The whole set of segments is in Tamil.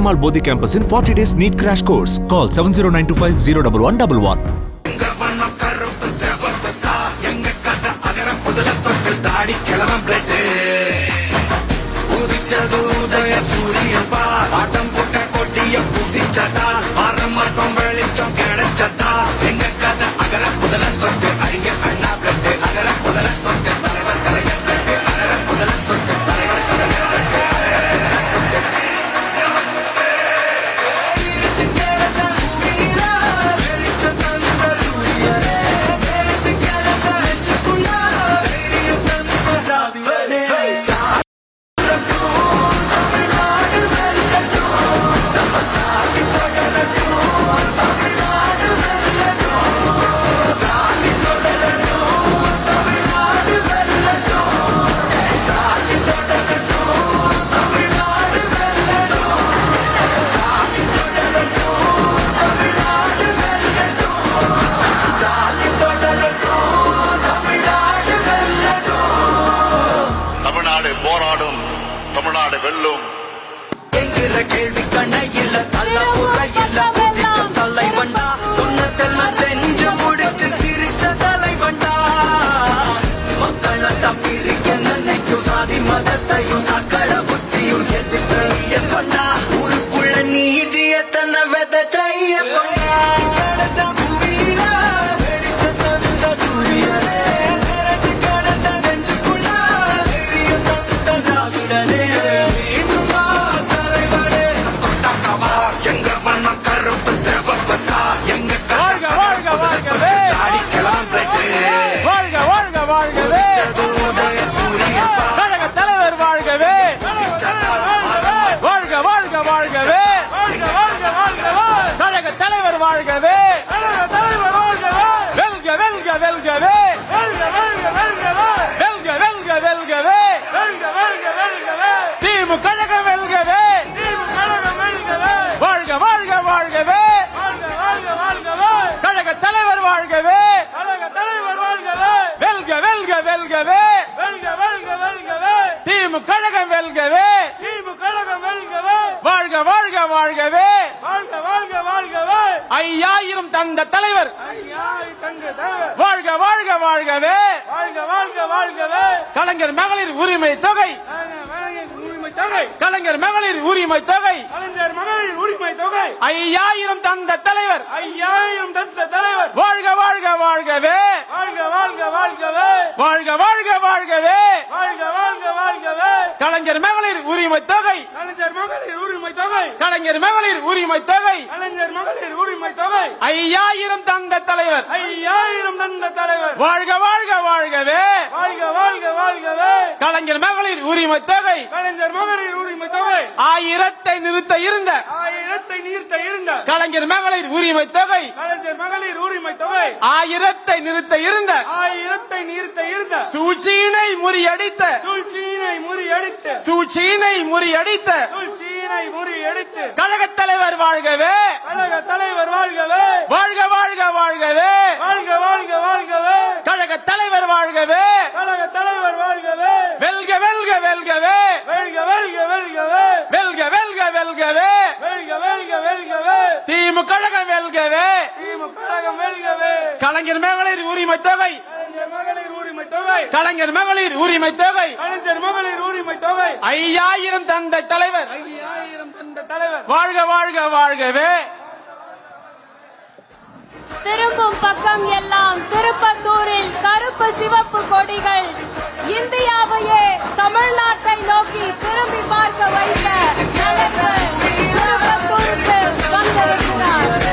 Velammal Bodhi Campus in 40 days NEET crash course. Call 7092501111. Tamil Nadu வெல்லும் என்கிற கேள்வி கண்ணையில் தள்ளப்புறையில் புதிச்ச தலைவண்டா சொன்னதெல்லாம் செஞ்சு முடிச்சு சிரிச்ச தலைவண்டா மக்களை தப்பிரிக்க நினைக்கும் சாதி மதத்தையும் சக்கர புத்தியும் எதிர்க்க கொண்டா ஊருக்குள்ள நீதிய தன்னை விதைச்சைய கொண்டா ஐயாயிரம் தந்த தலைவர் வாழ்க வாழ்க வாழ்கவே கலைஞர் மகளிர் உரிமை தொகை கலைஞர் மகளிர் உரிமை தொகை ஐயாயிரம் தந்த தலைவர் வாழ்க வாழ்க வாழ்கவே வாழ்க வாழ்க வாழ்கவே கலைஞர் மகளிர் உரிமை தொகை கலைஞர் மகளிர் உரிமை தொகை ஐயாயிரம் தந்த தலைவர் வாழ்க வாழ்க வாழ்கவே கலைஞர் மகளிர் உரிமை தொகை ஆயிரத்தை நிறுத்த இருந்த கலைஞர் மகளிர் உரிமை தொகை ஆயிரத்தை நிறுத்த இருந்த சூழ்ச்சியினை முறியடித்த கழகத் தலைவர் வாழ்கவே வாழ்க வாழ்க வாழ்கவே கழகத் தலைவர் வாழ்கவே வெல்க வெல்க வெல்கவே வெல்க வெல்க வெல்கவே திமுக கழகம் வெல்கவே கலைஞர் மகளிர் உரிமை தொகை கலைஞர் மகளிர் உரிமை தொகை ஐயாயிரம் தந்த தலைவர் வாழ்க வாழ்க வாழ்கவே திரும்பும் பக்கம் எல்லாம் திருப்பத்தூரில் கருப்பு சிவப்பு கொடிகள் இந்தியாவையே தமிழ்நாட்டை நோக்கி திரும்பி பார்க்க வைத்த தலைவர் திருப்பத்தூருக்கு வந்திருக்கிறார்.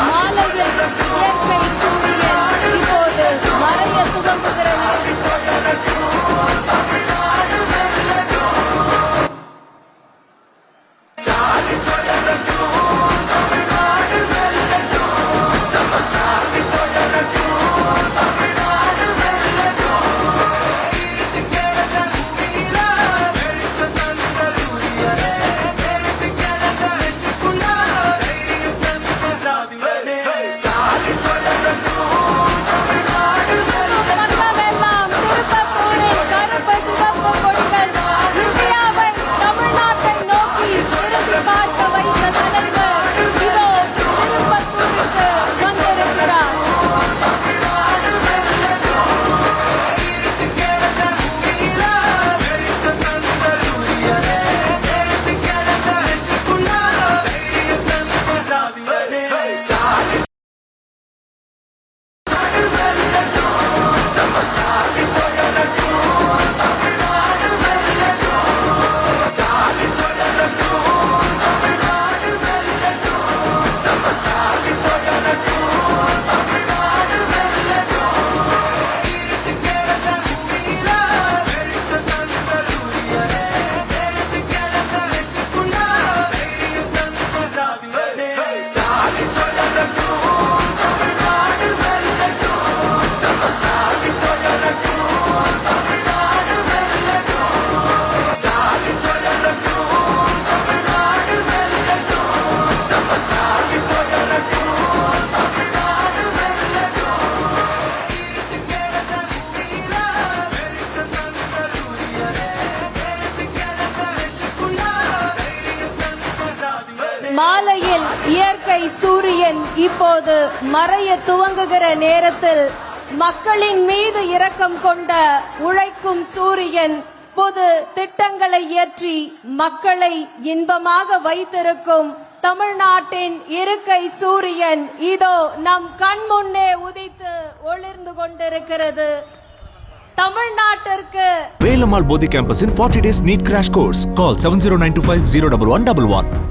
மாலையில் இயற்கை சூரியன் இப்போது மறைய துவங்குகிறது. இருக்கை சூரியன் இப்போது மறைய துவங்குகிற நேரத்தில் மக்களின் மீது இரக்கம் கொண்ட உழைக்கும் சூரியன் புது திட்டங்களை இயற்றி மக்களை இன்பமாக வைத்திருக்கும் தமிழ்நாட்டின் இருக்கை சூரியன் இதோ நம் கண் முன்னே உதித்து ஒளிர்ந்து கொண்டிருக்கிறது. தமிழ்நாட்டிற்கு Velamal Bodhi campus in 40 days NEET crash course. Call 70925 01111.